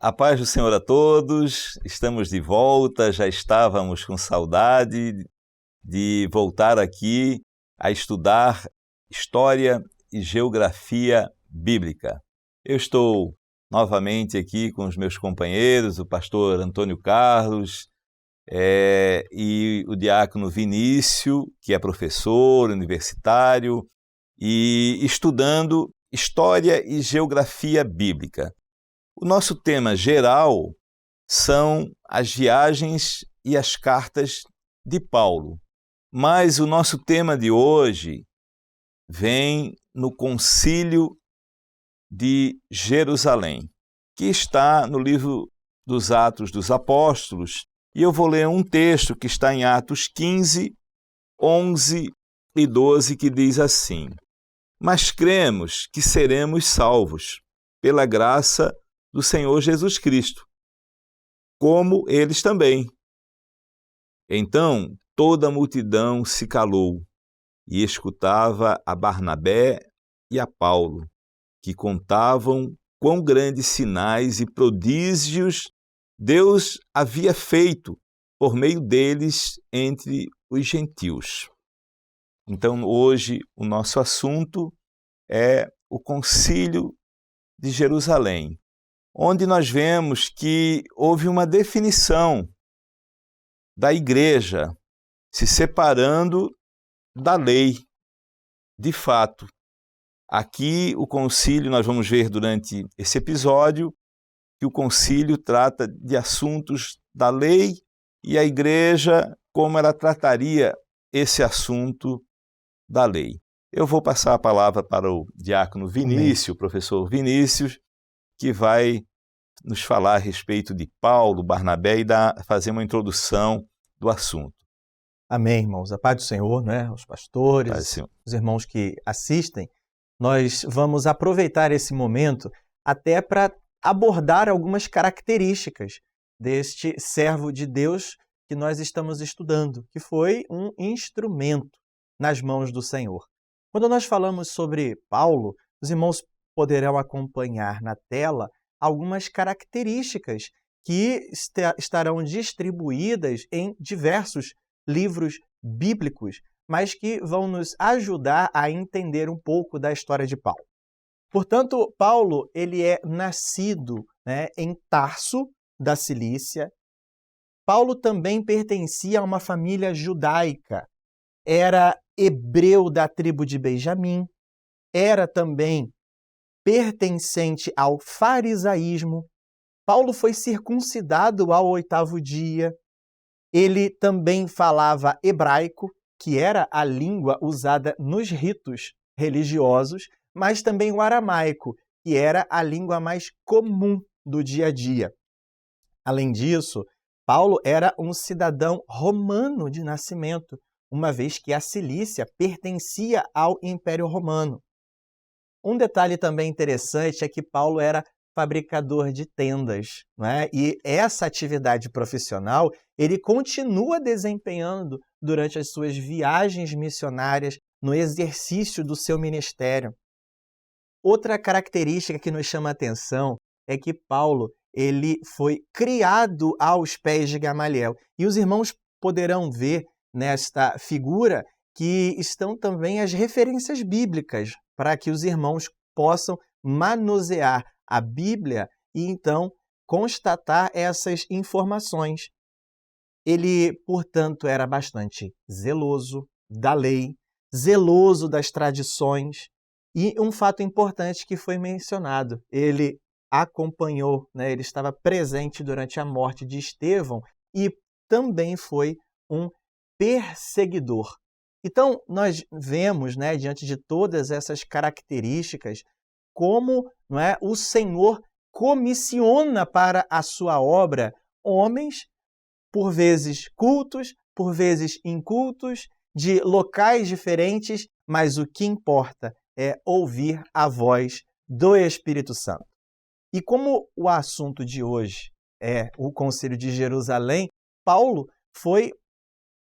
A paz do Senhor a todos, estamos de volta, já estávamos com saudade de voltar aqui a estudar História e Geografia Bíblica. Eu estou novamente aqui com os meus companheiros, o pastor Antônio Carlos e o diácono Vinícius, que é professor universitário, e estudando História e Geografia Bíblica. O nosso tema geral são as viagens e as cartas de Paulo, mas o nosso tema de hoje vem no Concílio de Jerusalém, que está no livro dos Atos dos Apóstolos, e eu vou ler um texto que está em Atos 15, 11 e 12, que diz assim: Mas cremos que seremos salvos pela graça do Senhor Jesus Cristo, como eles também. Então toda a multidão se calou e escutava a Barnabé e a Paulo, que contavam quão grandes sinais e prodígios Deus havia feito por meio deles entre os gentios. Então hoje o nosso assunto é o Concílio de Jerusalém, onde nós vemos que houve uma definição da igreja se separando da lei. De fato, aqui o concílio, nós vamos ver durante esse episódio, que o concílio trata de assuntos da lei e a igreja, como ela trataria esse assunto da lei. Eu vou passar a palavra para o diácono Vinícius, professor Vinícius, que vai nos falar a respeito de Paulo, Barnabé e fazer uma introdução do assunto. Amém, irmãos. A paz do Senhor, né? Os pastores, os irmãos que assistem, nós vamos aproveitar esse momento até para abordar algumas características deste servo de Deus que nós estamos estudando, que foi um instrumento nas mãos do Senhor. Quando nós falamos sobre Paulo, os irmãos poderão acompanhar na tela algumas características que estarão distribuídas em diversos livros bíblicos, mas que vão nos ajudar a entender um pouco da história de Paulo. Portanto, Paulo ele é nascido, em Tarso, da Cilícia. Paulo também pertencia a uma família judaica. Era hebreu da tribo de Benjamim, era também pertencente ao farisaísmo. Paulo foi circuncidado ao 8º dia. Ele também falava hebraico, que era a língua usada nos ritos religiosos, mas também o aramaico, que era a língua mais comum do dia a dia. Além disso, Paulo era um cidadão romano de nascimento, uma vez que a Cilícia pertencia ao Império Romano. Um detalhe também interessante é que Paulo era fabricador de tendas, E essa atividade profissional ele continua desempenhando durante as suas viagens missionárias no exercício do seu ministério. Outra característica que nos chama a atenção é que Paulo ele foi criado aos pés de Gamaliel. E os irmãos poderão ver nesta figura que estão também as referências bíblicas para que os irmãos possam manusear a Bíblia e então constatar essas informações. Ele, portanto, era bastante zeloso da lei, zeloso das tradições e um fato importante que foi mencionado, ele acompanhou, ele estava presente durante a morte de Estevão e também foi um perseguidor. Então, nós vemos, diante de todas essas características, como o Senhor comissiona para a sua obra homens, por vezes cultos, por vezes incultos, de locais diferentes, mas o que importa é ouvir a voz do Espírito Santo. E como o assunto de hoje é o Concílio de Jerusalém, Paulo foi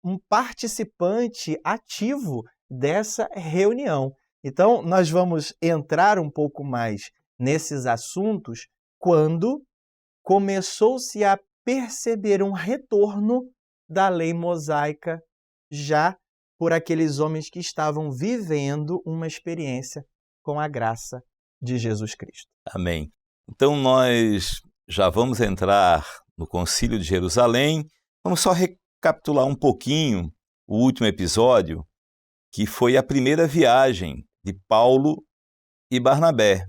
um participante ativo dessa reunião. Então, nós vamos entrar um pouco mais nesses assuntos quando começou-se a perceber um retorno da lei mosaica já por aqueles homens que estavam vivendo uma experiência com a graça de Jesus Cristo. Amém. Então nós já vamos entrar no Concílio de Jerusalém. Vamos só recapitular um pouquinho o último episódio, que foi a primeira viagem de Paulo e Barnabé.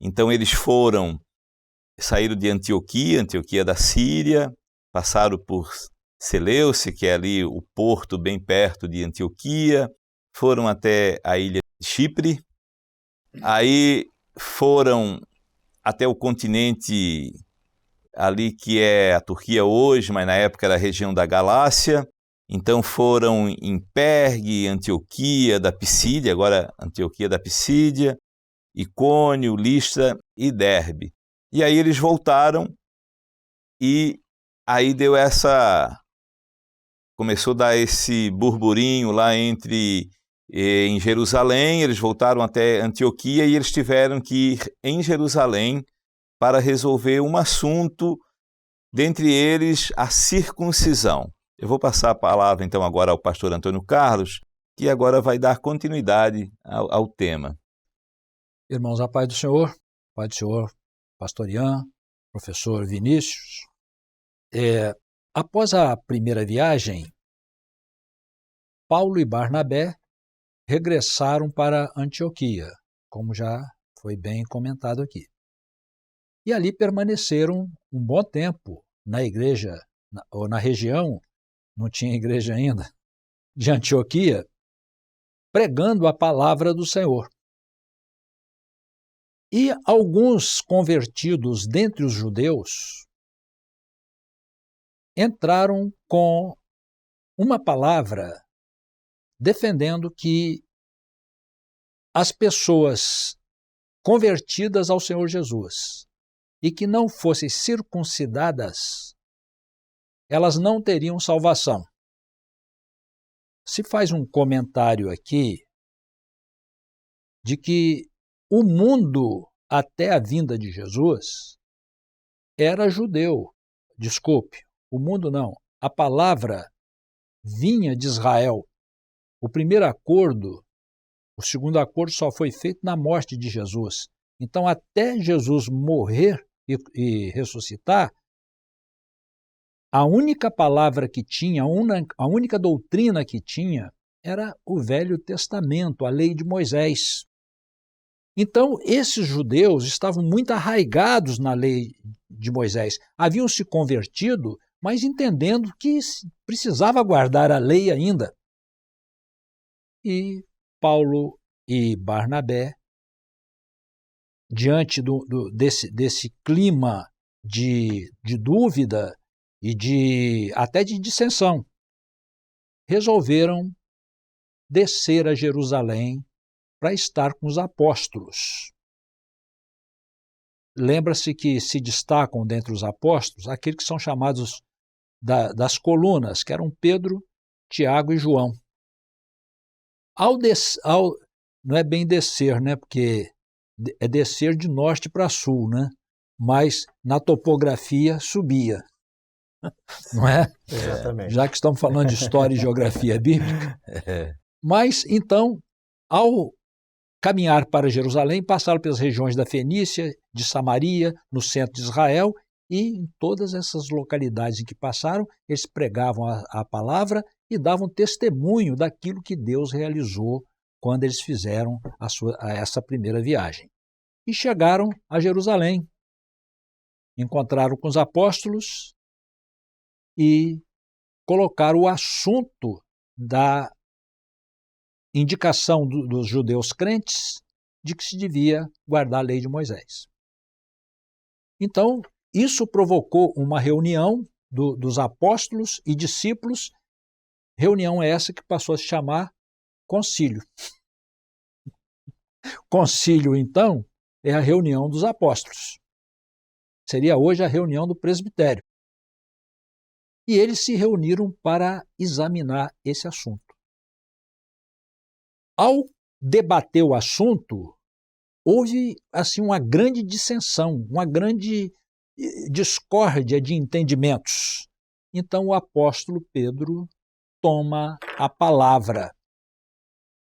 Então eles saíram de Antioquia da Síria, passaram por Seleuce, que é ali o porto bem perto de Antioquia, foram até a ilha de Chipre, aí foram até o continente ali que é a Turquia hoje, mas na época era a região da Galácia. Então foram em Pergue, Antioquia da Pisídia, agora Antioquia da Pisídia, Icônio, Listra e Derbe. E aí eles voltaram e aí começou a dar esse burburinho lá em Jerusalém. Eles voltaram até Antioquia e eles tiveram que ir em Jerusalém para resolver um assunto, dentre eles a circuncisão. Eu vou passar a palavra então agora ao pastor Antônio Carlos, que agora vai dar continuidade ao tema. Irmãos, a paz do Senhor, pastor Ian, professor Vinícius. Após a primeira viagem, Paulo e Barnabé regressaram para Antioquia, como já foi bem comentado aqui. E ali permaneceram um bom tempo na igreja, ou na região, não tinha igreja ainda, de Antioquia, pregando a palavra do Senhor. E alguns convertidos dentre os judeus entraram com uma palavra defendendo que as pessoas convertidas ao Senhor Jesus e que não fossem circuncidadas, elas não teriam salvação. Se faz um comentário aqui de que o mundo, até a vinda de Jesus, era judeu. Desculpe, o mundo não. A palavra vinha de Israel. O primeiro acordo, o segundo acordo só foi feito na morte de Jesus. Então, até Jesus morrer e ressuscitar, a única palavra que tinha, a única doutrina que tinha, era o Velho Testamento, a lei de Moisés. Então, esses judeus estavam muito arraigados na lei de Moisés. Haviam se convertido, mas entendendo que precisava guardar a lei ainda. E Paulo e Barnabé, diante desse clima de dúvida e até de dissensão, resolveram descer a Jerusalém para estar com os apóstolos. Lembra-se que se destacam dentre os apóstolos aqueles que são chamados das colunas, que eram Pedro, Tiago e João. Não é bem descer, né? Porque é descer de norte para sul, né? Mas na topografia subia. Não é? Exatamente. Já que estamos falando de história e geografia bíblica. Mas, então, ao caminhar para Jerusalém, passaram pelas regiões da Fenícia, de Samaria, no centro de Israel, e em todas essas localidades em que passaram, eles pregavam a palavra e davam testemunho daquilo que Deus realizou quando eles fizeram essa primeira viagem. E chegaram a Jerusalém, encontraram com os apóstolos e colocaram o assunto da indicação dos judeus crentes de que se devia guardar a lei de Moisés. Então, isso provocou uma reunião dos apóstolos e discípulos, reunião essa que passou a se chamar concílio. Concílio, então, é a reunião dos apóstolos. Seria hoje a reunião do presbitério. E eles se reuniram para examinar esse assunto. Ao debater o assunto, houve assim uma grande dissensão, uma grande discórdia de entendimentos. Então o apóstolo Pedro toma a palavra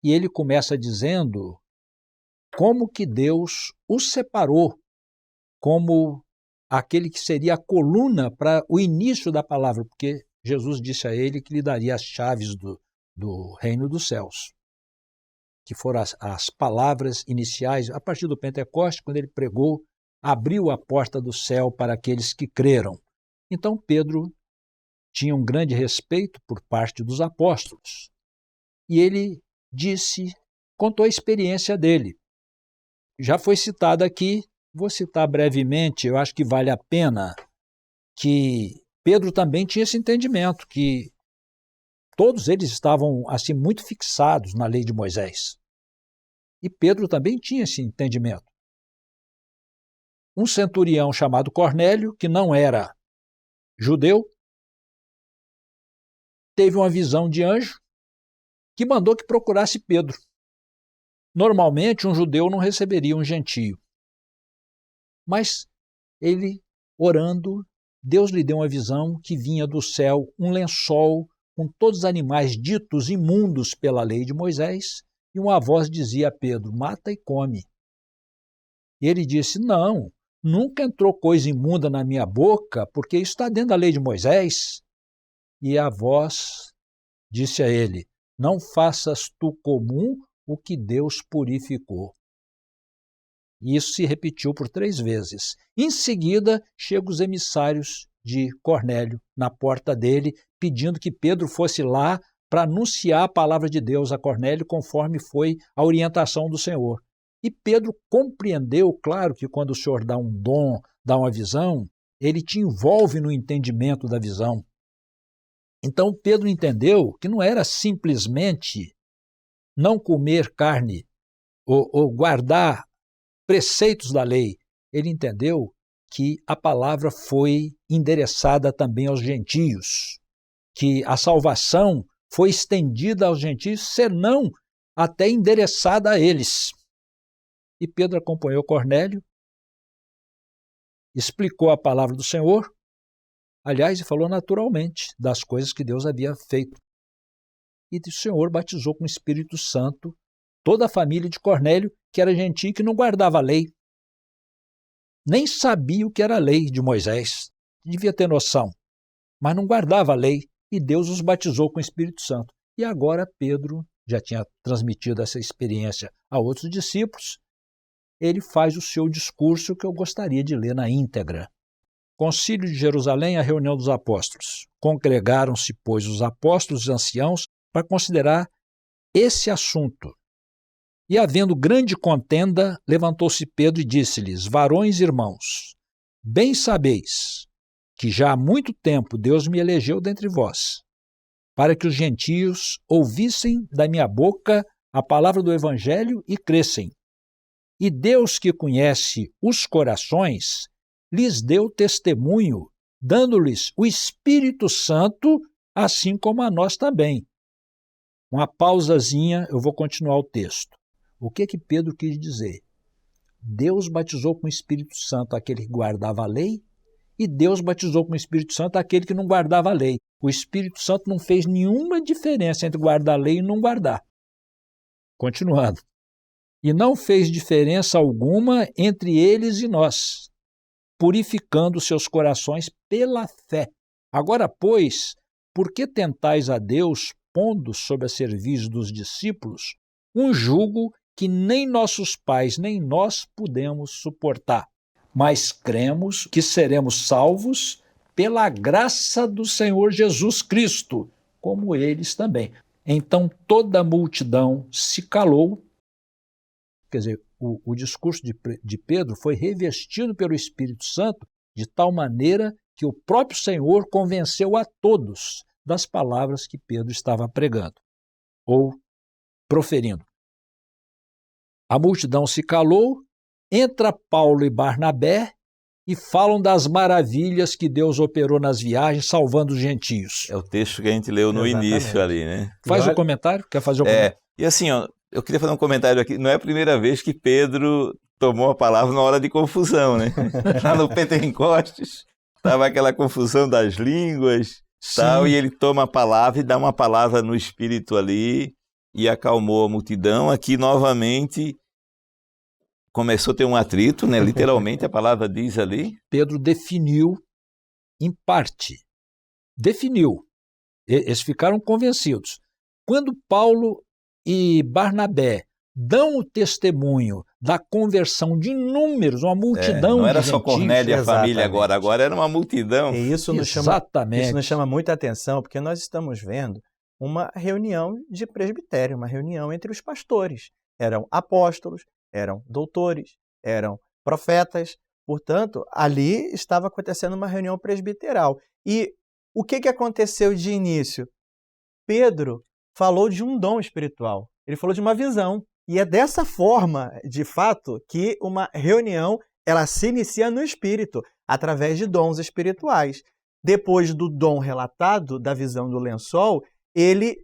e ele começa dizendo como que Deus o separou como aquele que seria a coluna para o início da palavra, porque Jesus disse a ele que lhe daria as chaves do reino dos céus, que foram as palavras iniciais, a partir do Pentecostes, quando ele pregou, abriu a porta do céu para aqueles que creram. Então Pedro tinha um grande respeito por parte dos apóstolos, e ele contou a experiência dele. Já foi citado aqui, vou citar brevemente, eu acho que vale a pena, que Pedro também tinha esse entendimento, que todos eles estavam assim muito fixados na lei de Moisés. E Pedro também tinha esse entendimento. Um centurião chamado Cornélio, que não era judeu, teve uma visão de anjo que mandou que procurasse Pedro. Normalmente, um judeu não receberia um gentio. Mas ele, orando, Deus lhe deu uma visão que vinha do céu um lençol com todos os animais ditos imundos pela lei de Moisés, e uma voz dizia a Pedro, mata e come. E ele disse, não, nunca entrou coisa imunda na minha boca, porque isso está dentro da lei de Moisés. E a voz disse a ele, não faças tu comum o que Deus purificou. E isso se repetiu por 3 vezes. Em seguida, chegam os emissários de Cornélio na porta dele, pedindo que Pedro fosse lá para anunciar a palavra de Deus a Cornélio, conforme foi a orientação do Senhor. E Pedro compreendeu, claro que quando o Senhor dá um dom, dá uma visão, ele te envolve no entendimento da visão. Então Pedro entendeu que não era simplesmente não comer carne ou guardar preceitos da lei. Ele entendeu que a palavra foi endereçada também aos gentios, que a salvação foi estendida aos gentios, senão até endereçada a eles. E Pedro acompanhou Cornélio, explicou a palavra do Senhor, aliás, e falou naturalmente das coisas que Deus havia feito. E o Senhor batizou com o Espírito Santo toda a família de Cornélio, que era gentio e que não guardava a lei. Nem sabia o que era a lei de Moisés. Devia ter noção, mas não guardava a lei. E Deus os batizou com o Espírito Santo. E agora Pedro já tinha transmitido essa experiência a outros discípulos. Ele faz o seu discurso que eu gostaria de ler na íntegra. Concílio de Jerusalém, a reunião dos apóstolos. Congregaram-se, pois, os apóstolos e anciãos para considerar esse assunto. E, havendo grande contenda, levantou-se Pedro e disse-lhes, varões e irmãos, bem sabeis que já há muito tempo Deus me elegeu dentre vós, para que os gentios ouvissem da minha boca a palavra do Evangelho e crescem. E Deus, que conhece os corações, lhes deu testemunho, dando-lhes o Espírito Santo, assim como a nós também. Uma pausazinha, eu vou continuar o texto. O que Pedro quis dizer? Deus batizou com o Espírito Santo aquele que guardava a lei, e Deus batizou com o Espírito Santo aquele que não guardava a lei. O Espírito Santo não fez nenhuma diferença entre guardar a lei e não guardar. Continuando. E não fez diferença alguma entre eles e nós, purificando seus corações pela fé. Agora, pois, por que tentais a Deus, pondo sob a cerviz dos discípulos, um jugo que nem nossos pais nem nós pudemos suportar? Mas cremos que seremos salvos pela graça do Senhor Jesus Cristo, como eles também. Então toda a multidão se calou. Quer dizer, o discurso de Pedro foi revestido pelo Espírito Santo de tal maneira que o próprio Senhor convenceu a todos das palavras que Pedro estava pregando ou proferindo. A multidão se calou, entra Paulo e Barnabé e falam das maravilhas que Deus operou nas viagens, salvando os gentios. É o texto que a gente leu no início ali, né? Faz o comentário? Quer fazer o comentário? E assim, ó, eu queria fazer um comentário aqui. Não é a primeira vez que Pedro tomou a palavra na hora de confusão, né? Lá no Pentecostes, estava aquela confusão das línguas, tal, e ele toma a palavra e dá uma palavra no Espírito ali e acalmou a multidão. Aqui, novamente, começou a ter um atrito, né? Literalmente, a palavra diz ali. Pedro definiu em parte. Definiu. Eles ficaram convencidos. Quando Paulo e Barnabé dão o testemunho da conversão de inúmeros, uma multidão de não era gentios, só Cornélio e a família agora era uma multidão. E isso nos chama muita atenção, porque nós estamos vendo uma reunião de presbitério, uma reunião entre os pastores. Eram apóstolos, eram doutores, eram profetas. Portanto, ali estava acontecendo uma reunião presbiteral. E o que aconteceu de início? Pedro falou de um dom espiritual. Ele falou de uma visão. E é dessa forma, de fato, que uma reunião ela se inicia no espírito, através de dons espirituais. Depois do dom relatado, da visão do lençol, ele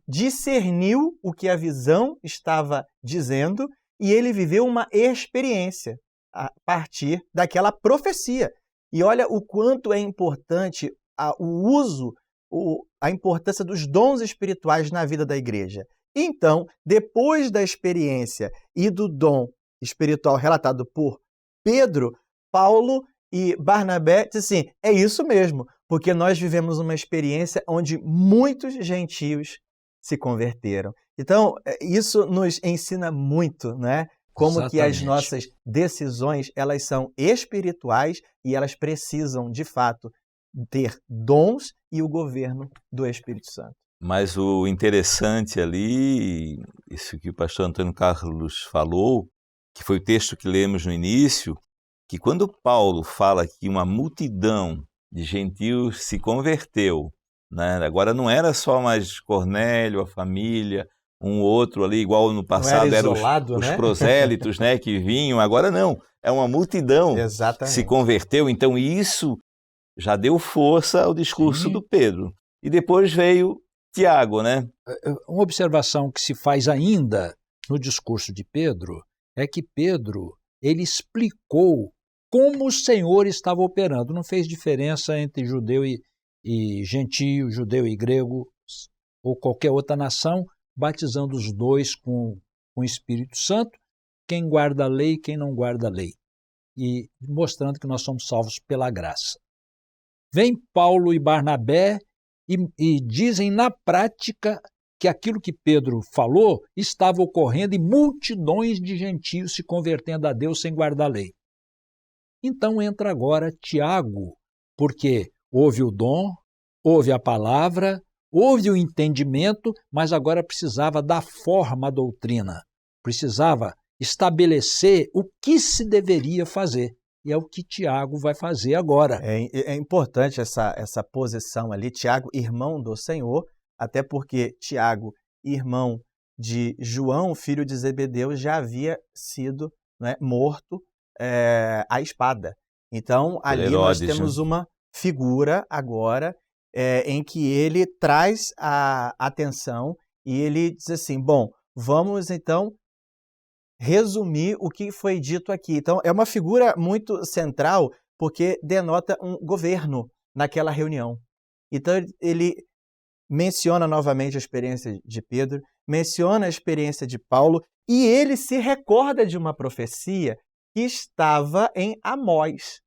discerniu o que a visão estava dizendo e ele viveu uma experiência a partir daquela profecia. E olha o quanto é importante o uso, a importância dos dons espirituais na vida da igreja. Então, depois da experiência e do dom espiritual relatado por Pedro, Paulo e Barnabé dizem assim, é isso mesmo, porque nós vivemos uma experiência onde muitos gentios se converteram. Então, isso nos ensina muito, né? Como Exatamente. Que as nossas decisões, elas são espirituais e elas precisam, de fato, ter dons e o governo do Espírito Santo. Mas o interessante ali, isso que o pastor Antônio Carlos falou, que foi o texto que lemos no início, que quando Paulo fala que uma multidão de gentios se converteu, né? Agora não era só mais Cornélio, a família, um outro ali, igual no passado eram os prosélitos, né, que vinham, agora não, é uma multidão que se converteu, então isso já deu força ao discurso do Pedro. E depois veio Tiago, né? Uma observação que se faz ainda no discurso de Pedro é que Pedro, ele explicou como o Senhor estava operando. Não fez diferença entre judeu e gentio, judeu e grego, ou qualquer outra nação, batizando os dois com o Espírito Santo, quem guarda a lei e quem não guarda a lei, e mostrando que nós somos salvos pela graça. Vem Paulo e Barnabé e dizem na prática que aquilo que Pedro falou estava ocorrendo e multidões de gentios se convertendo a Deus sem guardar a lei. Então entra agora Tiago, porque houve o dom, houve a palavra, houve o entendimento, mas agora precisava dar forma à doutrina, precisava estabelecer o que se deveria fazer. E é o que Tiago vai fazer agora. É importante essa posição ali, Tiago, irmão do Senhor, até porque Tiago, irmão de João, filho de Zebedeu, já havia sido, né, morto à espada. Então, ali nós temos uma figura agora em que ele traz a atenção e ele diz assim, bom, vamos então resumir o que foi dito aqui. Então, é uma figura muito central porque denota um governo naquela reunião. Então, ele menciona novamente a experiência de Pedro, menciona a experiência de Paulo e ele se recorda de uma profecia que estava em Amós.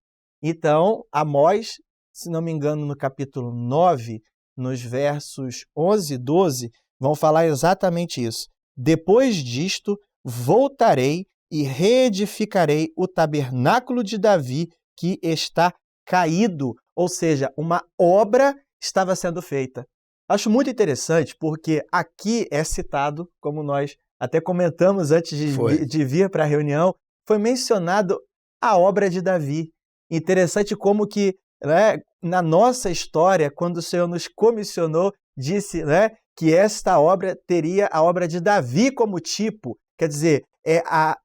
Então, Amós, se não me engano, no capítulo 9, nos versos 11 e 12, vão falar exatamente isso. Depois disto, voltarei e reedificarei o tabernáculo de Davi que está caído. Ou seja, uma obra estava sendo feita. Acho muito interessante porque aqui é citado, como nós até comentamos antes de vir para a reunião, foi mencionado a obra de Davi. Interessante como que, né, na nossa história, quando o Senhor nos comissionou, disse, né, que esta obra teria a obra de Davi como tipo. Quer dizer, é a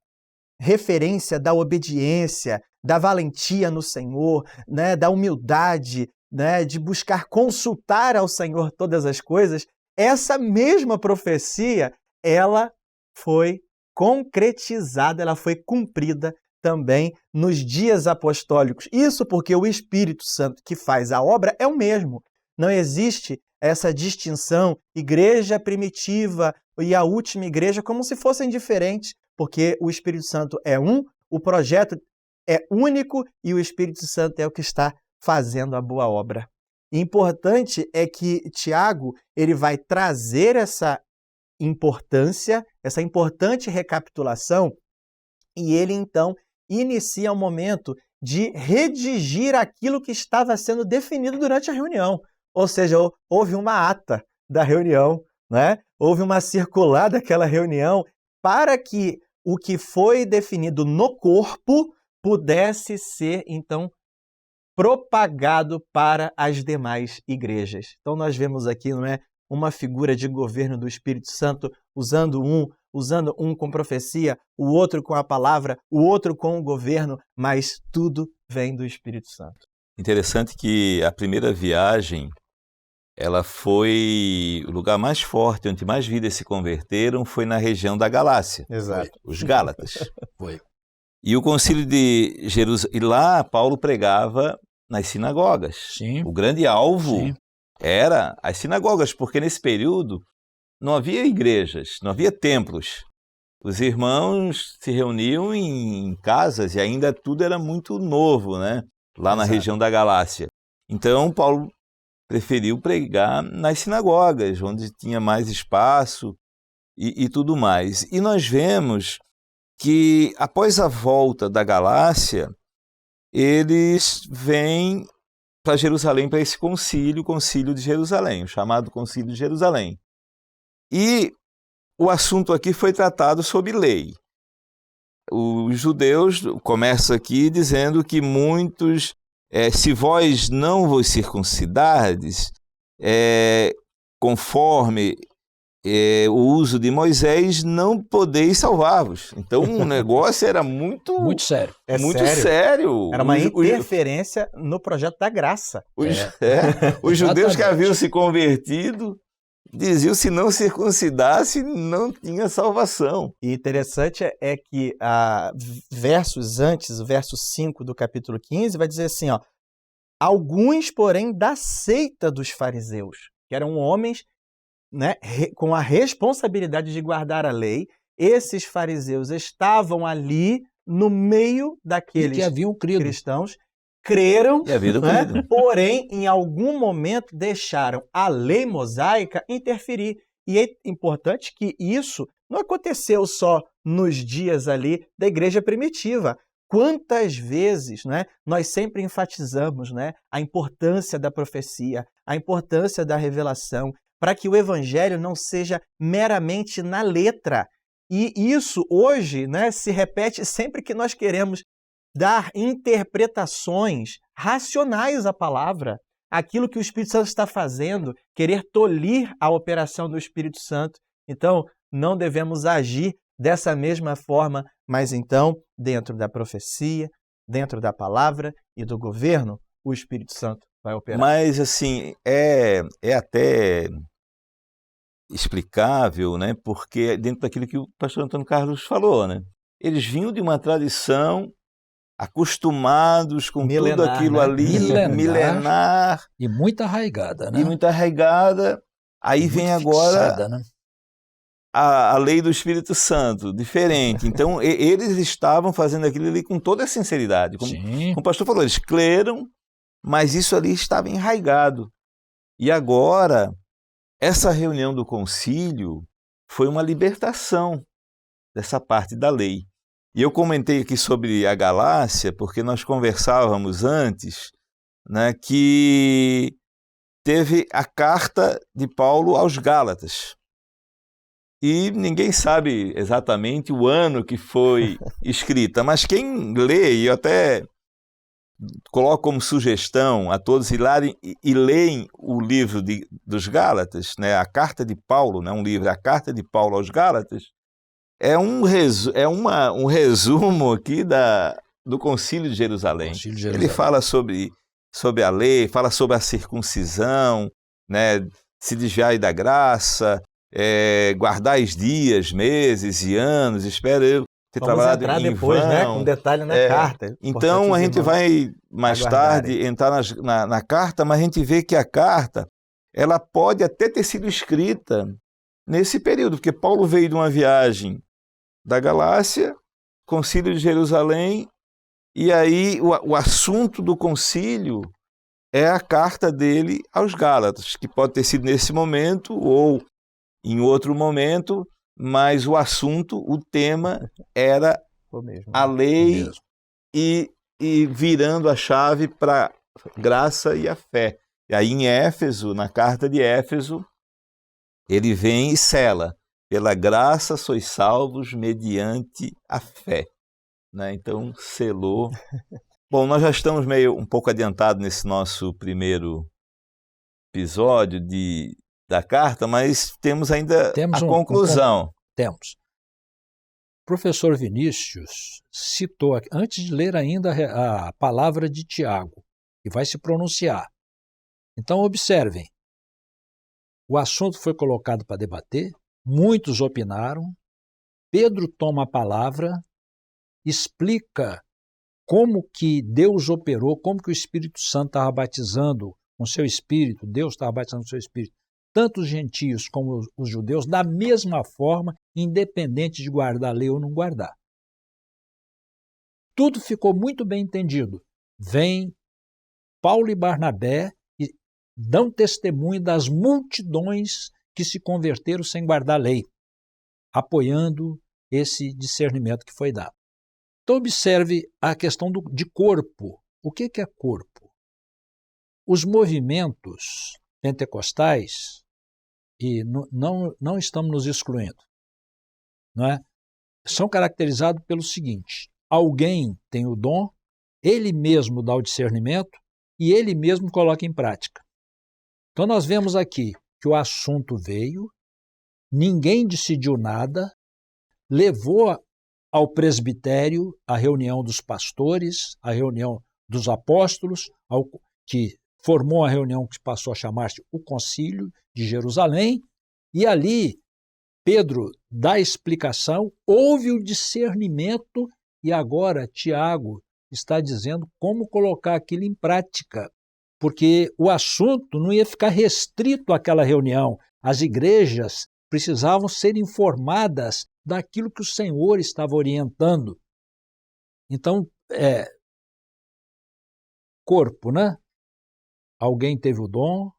referência da obediência, da valentia no Senhor, né, da humildade, né, de buscar consultar ao Senhor todas as coisas. Essa mesma profecia, ela foi concretizada, ela foi cumprida também nos dias apostólicos. Isso porque o Espírito Santo que faz a obra é o mesmo. Não existe essa distinção, igreja primitiva e a última igreja, como se fossem diferentes, porque o Espírito Santo é um, o projeto é único e o Espírito Santo é o que está fazendo a boa obra. Importante é que Tiago ele vai trazer essa importância, essa importante recapitulação, e ele então inicia o momento de redigir aquilo que estava sendo definido durante a reunião. Ou seja, houve uma ata da reunião, né? Houve uma circular daquela reunião para que o que foi definido no corpo pudesse ser, então, propagado para as demais igrejas. Então nós vemos aqui, não é, uma figura de governo do Espírito Santo, usando um com profecia, o outro com a palavra, o outro com o governo, mas tudo vem do Espírito Santo. Interessante que a primeira viagem, ela foi o lugar mais forte, onde mais vidas se converteram, foi na região da Galácia. Exato. Os Gálatas. Foi. E o concílio de Jerusalém, e lá Paulo pregava nas sinagogas. Sim. O grande alvo Sim. era as sinagogas, porque nesse período não havia igrejas, não havia templos. Os irmãos se reuniam em casas e ainda tudo era muito novo, né? Lá na região da Galácia. Então Paulo preferiu pregar nas sinagogas, onde tinha mais espaço e tudo mais. E nós vemos que após a volta da Galácia, eles vêm para Jerusalém, para esse concílio, o concílio de Jerusalém, o chamado concílio de Jerusalém. E o assunto aqui foi tratado sobre lei. Os judeus começam aqui dizendo que muitos, se vós não vos circuncidardes, conforme o uso de Moisés, não podeis salvar-vos. Então o negócio era muito sério. Muito sério. Era uma interferência no projeto da graça. Os judeus que haviam se convertido diziam que se não circuncidasse, não tinha salvação. E interessante é que versos antes, o verso 5 do capítulo 15, vai dizer assim, ó, alguns, porém, da seita dos fariseus, que eram homens, né, com a responsabilidade de guardar a lei, esses fariseus estavam ali no meio daqueles que haviam crido. Cristãos, creram, né? Porém, em algum momento deixaram a lei mosaica interferir. E é importante que isso não aconteceu só nos dias ali da igreja primitiva. Quantas vezes, né, nós sempre enfatizamos, né, a importância da profecia, a importância da revelação, para que o evangelho não seja meramente na letra. E isso hoje, né, se repete sempre que nós queremos dar interpretações racionais à palavra, aquilo que o Espírito Santo está fazendo, querer tolir a operação do Espírito Santo. Então, não devemos agir dessa mesma forma, mas então, dentro da profecia, dentro da palavra e do governo, o Espírito Santo vai operar. Mas, assim, é até explicável, né? Porque dentro daquilo que o pastor Antônio Carlos falou, né? Eles vinham de uma tradição, acostumados com tudo aquilo, né? Ali, milenar. E muito arraigada, né? E muito arraigada. Aí muito vem agora fixada, né? a lei do Espírito Santo, diferente. Então, eles estavam fazendo aquilo ali com toda a sinceridade. Como o pastor falou, eles creram, mas isso ali estava enraigado. E agora, essa reunião do concílio foi uma libertação dessa parte da lei. E eu comentei aqui sobre a Galácia, porque nós conversávamos antes, né, que teve a carta de Paulo aos Gálatas. E ninguém sabe exatamente o ano que foi escrita, mas quem lê, e eu até coloco como sugestão a todos irem e leem o livro dos Gálatas, né, a carta de Paulo, né, um livro, a carta de Paulo aos Gálatas, é um resumo aqui do Concílio de Jerusalém. Ele fala sobre a lei, fala sobre a circuncisão, né, se desviar da graça, guardais dias, meses e anos, espero eu ter trabalhado entrar em depois, vão. né, com detalhe na carta. Então a gente vai mais tarde entrar na carta, mas a gente vê que a carta ela pode até ter sido escrita nesse período, porque Paulo veio de uma viagem da Galácia, Concílio de Jerusalém, e aí o assunto do concílio é a carta dele aos Gálatas, que pode ter sido nesse momento ou em outro momento, mas o assunto, o tema era a lei e virando a chave para a graça e a fé. E aí em Éfeso, na carta de Éfeso, ele vem e sela: pela graça sois salvos mediante a fé. Né? Então, selou. Bom, nós já estamos um pouco adiantados nesse nosso primeiro episódio da carta, mas temos ainda a conclusão. Temos. O professor Vinícius citou, antes de ler ainda a palavra de Tiago, que vai se pronunciar. Então, observem. O assunto foi colocado para debater, muitos opinaram, Pedro toma a palavra, explica como que Deus operou, como que o Espírito Santo estava batizando com seu Espírito, Deus estava batizando com seu Espírito, tanto os gentios como os judeus, da mesma forma, independente de guardar a lei ou não guardar. Tudo ficou muito bem entendido. Vem Paulo e Barnabé e dão testemunho das multidões que se converteram sem guardar a lei, apoiando esse discernimento que foi dado. Então, observe a questão de corpo. O que é corpo? Os movimentos pentecostais, e não estamos nos excluindo, não é? São caracterizados pelo seguinte: alguém tem o dom, ele mesmo dá o discernimento e ele mesmo coloca em prática. Então, nós vemos aqui que o assunto veio, ninguém decidiu nada, levou ao presbitério, a reunião dos pastores, a reunião dos apóstolos, que formou a reunião que passou a chamar-se o Concílio de Jerusalém, e ali Pedro dá a explicação, houve o discernimento, e agora Tiago está dizendo como colocar aquilo em prática, porque o assunto não ia ficar restrito àquela reunião, as igrejas precisavam ser informadas daquilo que o Senhor estava orientando. Então, corpo, né? Alguém teve o dom,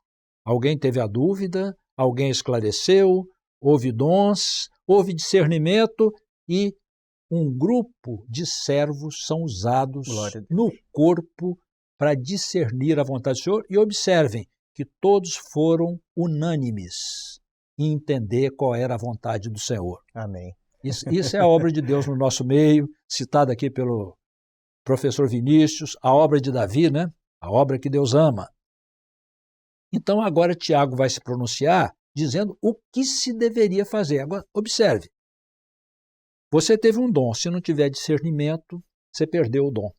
alguém teve a dúvida, alguém esclareceu, houve dons, houve discernimento e um grupo de servos são usados no corpo para discernir a vontade do Senhor. E observem que todos foram unânimes em entender qual era a vontade do Senhor. Amém. Isso é a obra de Deus no nosso meio, citada aqui pelo professor Vinícius, a obra de Davi, né? A obra que Deus ama. Então agora Tiago vai se pronunciar dizendo o que se deveria fazer. Agora, observe, você teve um dom, se não tiver discernimento, você perdeu o dom.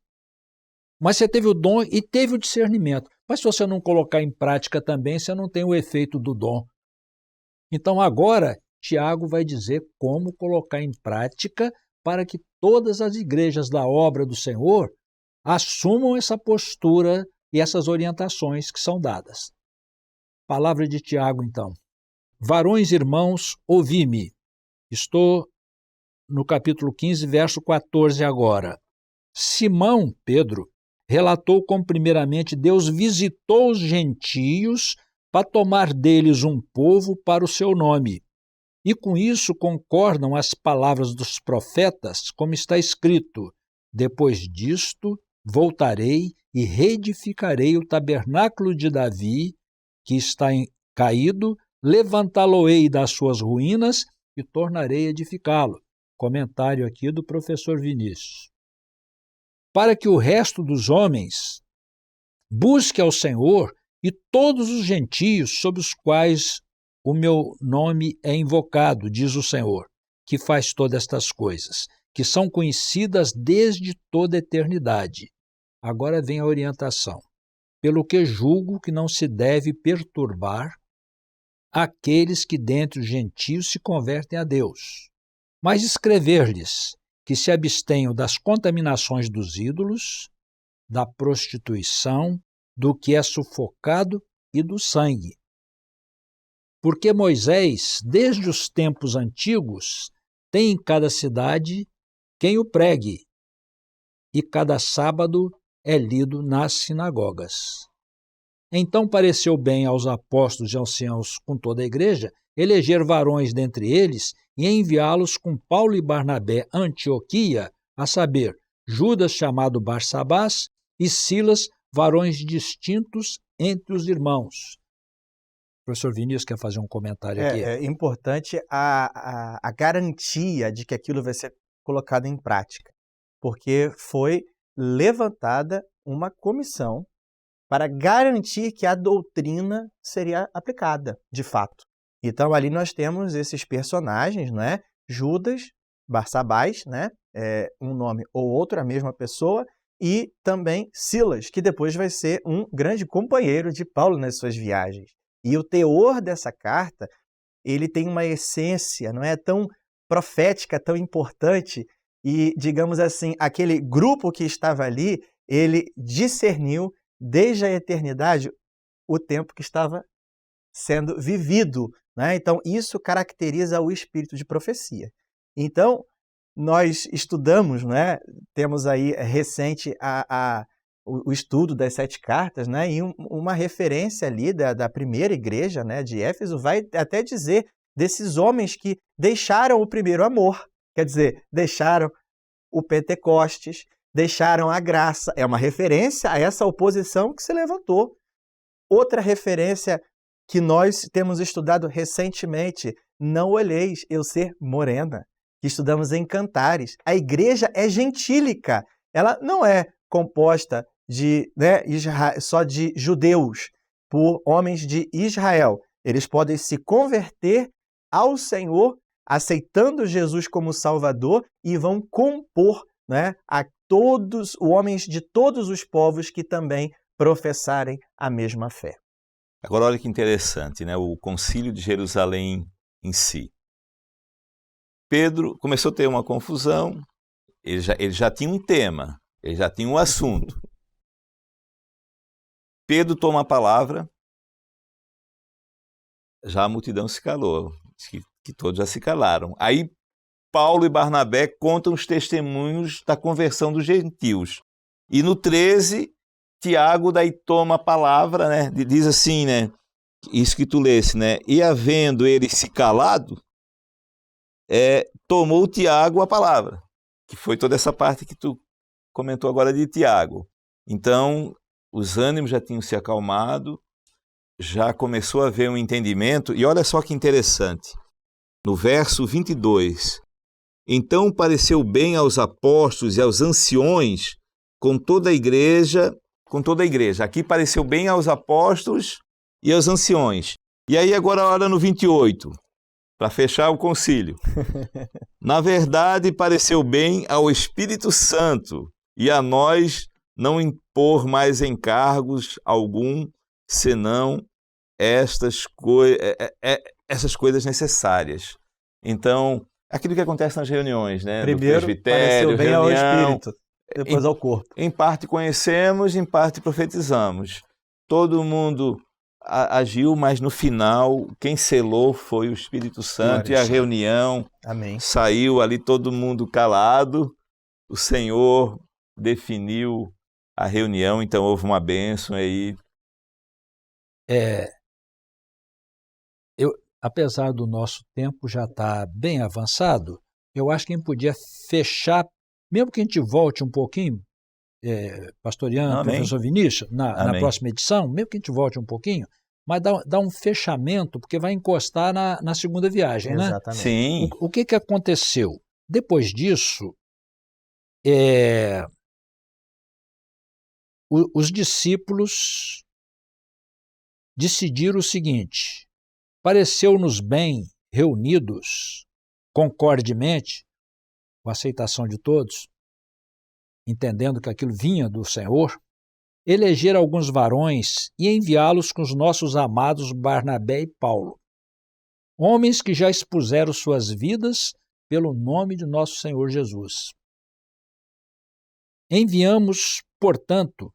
Mas você teve o dom e teve o discernimento. Mas se você não colocar em prática também, você não tem o efeito do dom. Então agora Tiago vai dizer como colocar em prática para que todas as igrejas da obra do Senhor assumam essa postura e essas orientações que são dadas. Palavra de Tiago, então. Varões, irmãos, ouvi-me. Estou no capítulo 15, verso 14 agora. Simão, Pedro, relatou como primeiramente Deus visitou os gentios para tomar deles um povo para o seu nome. E com isso concordam as palavras dos profetas, como está escrito: depois disto voltarei e reedificarei o tabernáculo de Davi, que está caído, levantá-lo-ei das suas ruínas e tornarei a edificá-lo. Comentário aqui do professor Vinícius. Para que o resto dos homens busque ao Senhor e todos os gentios sob os quais o meu nome é invocado, diz o Senhor, que faz todas estas coisas, que são conhecidas desde toda a eternidade. Agora vem a orientação. Pelo que julgo que não se deve perturbar aqueles que dentre os gentios se convertem a Deus, mas escrever-lhes que se abstenham das contaminações dos ídolos, da prostituição, do que é sufocado e do sangue. Porque Moisés, desde os tempos antigos, tem em cada cidade quem o pregue, e cada sábado é lido nas sinagogas. Então pareceu bem aos apóstolos e anciãos com toda a igreja eleger varões dentre eles e enviá-los com Paulo e Barnabé a Antioquia, a saber, Judas chamado Barsabás e Silas, varões distintos entre os irmãos. O professor Vinícius quer fazer um comentário aqui. É importante a garantia de que aquilo vai ser colocado em prática, porque foi levantada uma comissão para garantir que a doutrina seria aplicada, de fato. Então, ali nós temos esses personagens, né? Judas, Barsabás, né? Um nome ou outro, a mesma pessoa, e também Silas, que depois vai ser um grande companheiro de Paulo nas suas viagens. E o teor dessa carta, ele tem uma essência, não é tão profética, tão importante, e, digamos assim, aquele grupo que estava ali, ele discerniu desde a eternidade o tempo que estava sendo vivido, né? Então, isso caracteriza o espírito de profecia. Então, nós estudamos, né? Temos aí recente o estudo das 7 cartas, né? E uma referência ali da primeira igreja, né, de Éfeso vai até dizer desses homens que deixaram o primeiro amor, quer dizer, deixaram o Pentecostes, deixaram a graça. É uma referência a essa oposição que se levantou. Outra referência que nós temos estudado recentemente, não olheis eu ser morena, que estudamos em Cantares. A igreja é gentílica, ela não é composta de, só de judeus, por homens de Israel. Eles podem se converter ao Senhor, aceitando Jesus como Salvador, e vão compor, né, a todos os homens de todos os povos que também professarem a mesma fé. Agora olha que interessante, né? O Concílio de Jerusalém em si. Pedro começou a ter uma confusão, ele já tinha um tema, ele já tinha um assunto. Pedro toma a palavra, já a multidão se calou, que todos já se calaram. Aí Paulo e Barnabé contam os testemunhos da conversão dos gentios. E no 13, Tiago daí toma a palavra, né? Diz assim, né? Isso que tu lesse, né? E havendo ele se calado, tomou Tiago a palavra, que foi toda essa parte que tu comentou agora de Tiago. Então, os ânimos já tinham se acalmado, já começou a haver um entendimento, e olha só que interessante, no verso 22, então pareceu bem aos apóstolos e aos anciões, com toda a igreja, aqui pareceu bem aos apóstolos e aos anciões. E aí agora olha no 28, para fechar o concílio. Na verdade, pareceu bem ao Espírito Santo e a nós não impor mais encargos algum, senão essas coisas necessárias. Então, aquilo que acontece nas reuniões, né? Primeiro, pareceu bem ao Espírito, depois ao corpo. Em parte conhecemos, em parte profetizamos. Todo mundo agiu, mas no final, quem selou foi o Espírito Santo. Glória, e a reunião Amém. Saiu ali todo mundo calado. O Senhor definiu a reunião, então houve uma bênção aí. Apesar do nosso tempo já estar bem avançado, eu acho que a gente podia fechar, mesmo que a gente volte um pouquinho, pastor Ian, professor Vinícius, na próxima edição, mesmo que a gente volte um pouquinho, mas dá um fechamento, porque vai encostar na segunda viagem, né? Exatamente. Sim. O que aconteceu? Depois disso, os discípulos decidiram o seguinte: pareceu-nos bem, reunidos, concordemente, com a aceitação de todos, entendendo que aquilo vinha do Senhor, eleger alguns varões e enviá-los com os nossos amados Barnabé e Paulo, homens que já expuseram suas vidas pelo nome de nosso Senhor Jesus. Enviamos, portanto,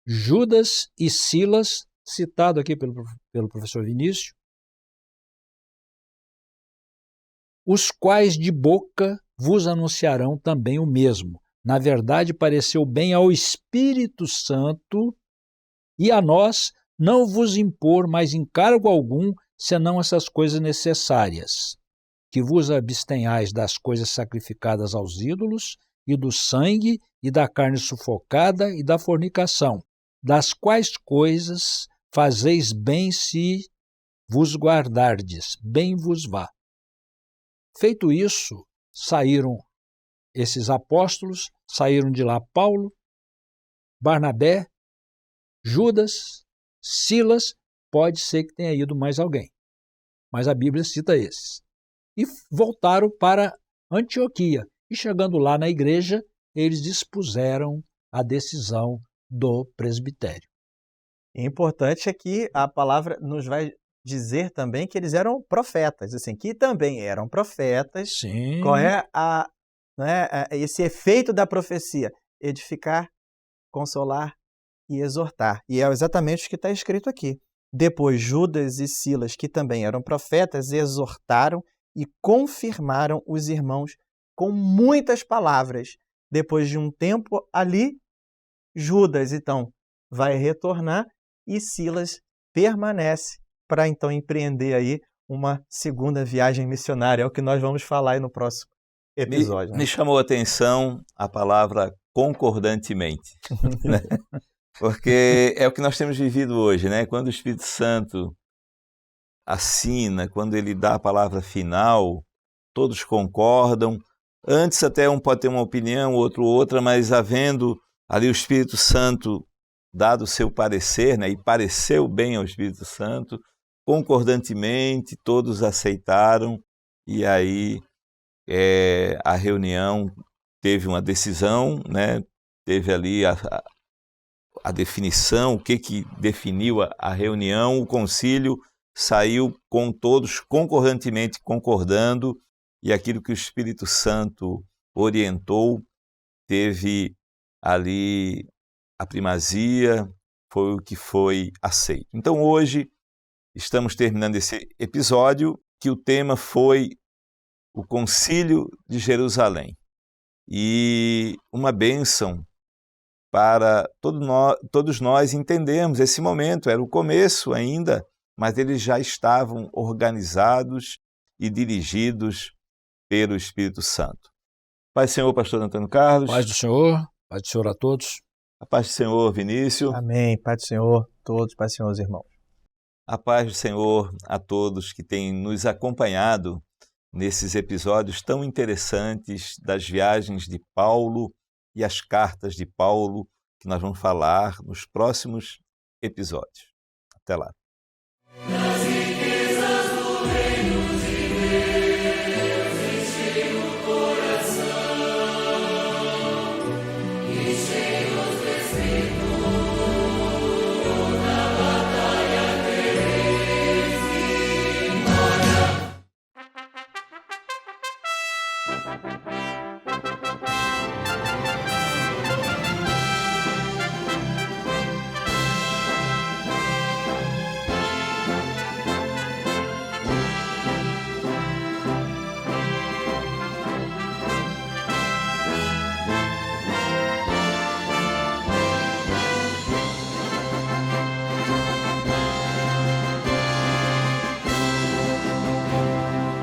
Judas e Silas, citado aqui pelo professor Vinícius, os quais de boca vos anunciarão também o mesmo. Na verdade, pareceu bem ao Espírito Santo e a nós não vos impor mais encargo algum, senão essas coisas necessárias, que vos abstenhais das coisas sacrificadas aos ídolos, e do sangue, e da carne sufocada, e da fornicação, das quais coisas fazeis bem se vos guardardes, bem vos vá. Feito isso, saíram esses apóstolos, saíram de lá Paulo, Barnabé, Judas, Silas, pode ser que tenha ido mais alguém, mas a Bíblia cita esses. E voltaram para Antioquia, e chegando lá na igreja, eles dispuseram a decisão do presbitério. Importante é que a palavra nos vai dizer também que eles eram profetas, assim, que também eram profetas. Sim. Qual é esse efeito da profecia? Edificar, consolar e exortar. E é exatamente o que está escrito aqui. Depois, Judas e Silas, que também eram profetas, exortaram e confirmaram os irmãos com muitas palavras. Depois de um tempo ali, Judas, então, vai retornar e Silas permanece para, então, empreender aí uma segunda viagem missionária. É o que nós vamos falar aí no próximo episódio. Me chamou a atenção a palavra concordantemente, né? Porque é o que nós temos vivido hoje, né? Quando o Espírito Santo assina, quando ele dá a palavra final, todos concordam. Antes até um pode ter uma opinião, outro outra, mas havendo ali o Espírito Santo dado o seu parecer, né? E pareceu bem ao Espírito Santo, concordantemente todos aceitaram, e aí a reunião teve uma decisão, né? Teve ali a definição, o que definiu a reunião, o concílio saiu com todos concordantemente concordando, e aquilo que o Espírito Santo orientou teve ali a primazia, foi o que foi aceito. Então hoje estamos terminando esse episódio, que o tema foi o Concílio de Jerusalém, e uma bênção para todos nós entendermos esse momento. Era o começo ainda, mas eles já estavam organizados e dirigidos pelo Espírito Santo. Paz do Senhor, pastor Antônio Carlos. Paz do Senhor a todos. A paz do Senhor, Vinícius. Amém. Paz do Senhor a todos, paz do Senhor, os irmãos. A paz do Senhor a todos que têm nos acompanhado nesses episódios tão interessantes das viagens de Paulo e as cartas de Paulo, que nós vamos falar nos próximos episódios. Até lá.